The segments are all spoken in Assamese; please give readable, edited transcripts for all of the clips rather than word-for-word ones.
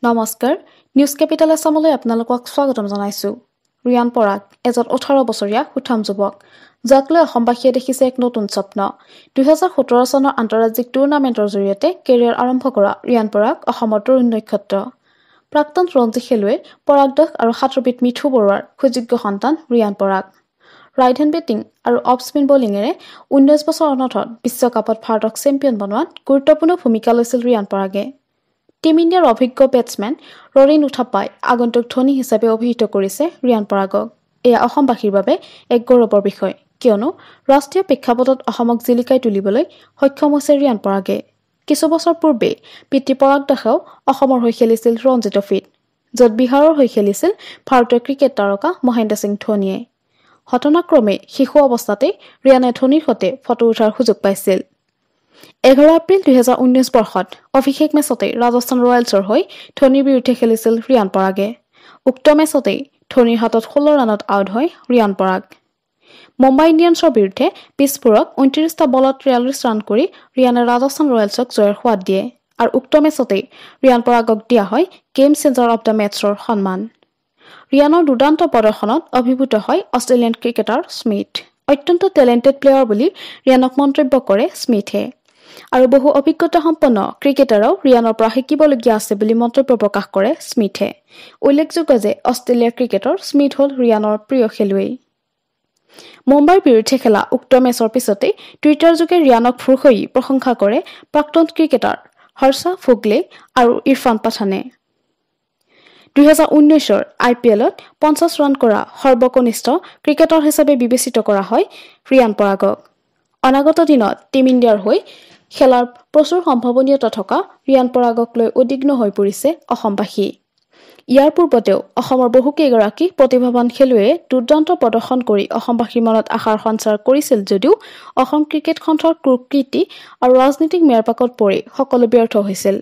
নমস্কাৰ নিউজ কেপিটেল আছামলৈ আপোনালোকক স্বাগতম জনাইছো। ৰিয়ান পৰাগ এজন 18 বছৰীয়া সুঠাম যুৱক, যাক লৈ অসমবাসীয়ে দেখিছে এক নতুন স্বপ্ন। 2017 চনৰ আন্তঃৰাজ্যিক টুৰ্ণামেণ্টৰ জৰিয়তে কেৰিয়াৰ আৰম্ভ কৰা ৰিয়ান পৰাগ অসমৰ তৰুণ নক্ষত্ৰ। প্ৰাক্তন ৰঞ্জী খেলুৱৈ পৰাগ দাস আৰু সাঁতোৰবিদ মিঠু বৰুৱাৰ সুযোগ্য সন্তান Riyan Parag. Right hand batting আৰু অফ স্পিন বলিঙেৰে 19 বছৰ অনথত বিশ্বকাপত ভাৰতক চেম্পিয়ন বনোৱাত গুৰুত্বপূৰ্ণ ভূমিকা লৈছিল ৰিয়ান পৰাগে। টিম ইণ্ডিয়াৰ অভিজ্ঞ বেটছমেন ৰৰিন উথাপ্পাই আগন্তুক ধনী হিচাপে অভিহিত কৰিছে ৰিয়ান পৰাগক। এয়া অসমবাসীৰ বাবে এক গৌৰৱৰ বিষয়, কিয়নো ৰাষ্ট্ৰীয় প্ৰেক্ষাপটত অসমক জিলিকাই তুলিবলৈ সক্ষম হৈছে ৰিয়ান পৰাগে। কিছু বছৰ পূৰ্বে পিতৃ পৰাগ দাসেও অসমৰ হৈ খেলিছিল ৰঞ্জী ট্ৰফীত, য'ত বিহাৰৰ হৈ খেলিছিল ভাৰতীয় ক্ৰিকেট তাৰকা মহেন্দ্ৰ সিং ধোনীয়ে। ঘটনাক্ৰমে শিশু অৱস্থাতেই ৰিয়ানে ধোনীৰ সৈতে ফটো উঠাৰ সুযোগ পাইছিল। 11 এপ্ৰিল 2019 বৰ্ষত অভিষেক মেচতে ৰাজস্থান ৰয়েলছৰ হৈ ধোনীৰ বিৰুদ্ধে খেলিছিল ৰিয়ান পৰাগে। উক্ত মেচতেই ধোনীৰ হাতত 16 ৰানত আউট হয় ৰিয়ান পৰাগ। মুম্বাই ইণ্ডিয়ানছৰ বিৰুদ্ধে পিছপুৰক 29টা বলত 43 ৰান কৰি ৰিয়ানে ৰাজস্থান ৰয়েলছক জয়ৰ সোৱাদ দিয়ে, আৰু উক্ত মেচতেই ৰিয়ান পৰাগক দিয়া হয় গেম চেঞ্জাৰ অৱ দ্য মেটছৰ সন্মান। ৰিয়ানৰ দুৰ্দান্ত প্ৰদৰ্শনত অভিভূত হয় অষ্ট্ৰেলিয়ান ক্ৰিকেটাৰ স্মিথ। অত্যন্ত টেলেণ্টেড প্লেয়াৰ বুলি ৰিয়ানক মন্তব্য কৰে স্মিথে, আৰু বহু অভিজ্ঞতা সম্পন্ন ক্ৰিকেটাৰেও ৰিয়ানৰ পৰা শিকিবলগীয়া আছে বুলি মন্তব্য প্ৰকাশ কৰে স্মিথে। উল্লেখযোগ্য যে অষ্ট্ৰেলিয়াৰ ক্ৰিকেটৰ স্মিথ হ'ল ৰিয়ানৰ প্ৰিয় খেলুৱৈ। মুম্বাইৰ বিৰুদ্ধে খেলা উক্ত মেচৰ পিছতেই টুইটাৰ যোগে ৰিয়ানক ভূয়সী প্ৰশংসা কৰে প্ৰাক্তন ক্ৰিকেটাৰ হৰ্ষা ভোগলে আৰু ইৰফান পাঠানে। 2019ৰ IPLত 50 ৰান কৰা সৰ্বকনিষ্ঠ ক্ৰিকেটাৰ হিচাপে বিবেচিত কৰা হয় ৰিয়ান পৰাগক। অনাগত দিনত টিম ইণ্ডিয়াৰ হৈ খেলাৰ প্ৰচুৰ সম্ভাৱনীয়তা থকা ৰিয়ান পৰাগক লৈ উদ্বিগ্ন হৈ পৰিছে অসমবাসী। ইয়াৰ পূৰ্বতেও অসমৰ বহুকেইগৰাকী প্ৰতিভাৱান খেলুৱৈয়ে দুৰ্দান্ত প্ৰদৰ্শন কৰি অসমবাসীৰ মনত আশাৰ সঞ্চাৰ কৰিছিল যদিও অসম ক্ৰিকেট খণ্ডৰ কুকীৰ্তি আৰু ৰাজনীতিক মেৰপাকত পৰি সকলো ব্যৰ্থ হৈছিল,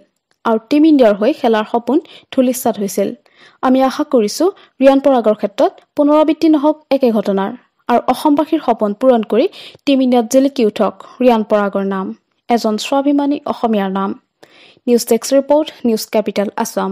আৰু টিম ইণ্ডিয়াৰ হৈ খেলাৰ সপোন ধূলিসাৎ হৈছিল। আমি আশা কৰিছো ৰিয়ান পৰাগৰ ক্ষেত্ৰত পুনৰাবৃত্তি নহওক একে ঘটনাৰ, আৰু অসমবাসীৰ সপোন পূৰণ কৰি টিম ইণ্ডিয়াত জিলিকি উঠক ৰিয়ান পৰাগৰ নাম, এজন স্বাভিমানী অসমীয়াৰ নাম। News desk report, news capital Assam.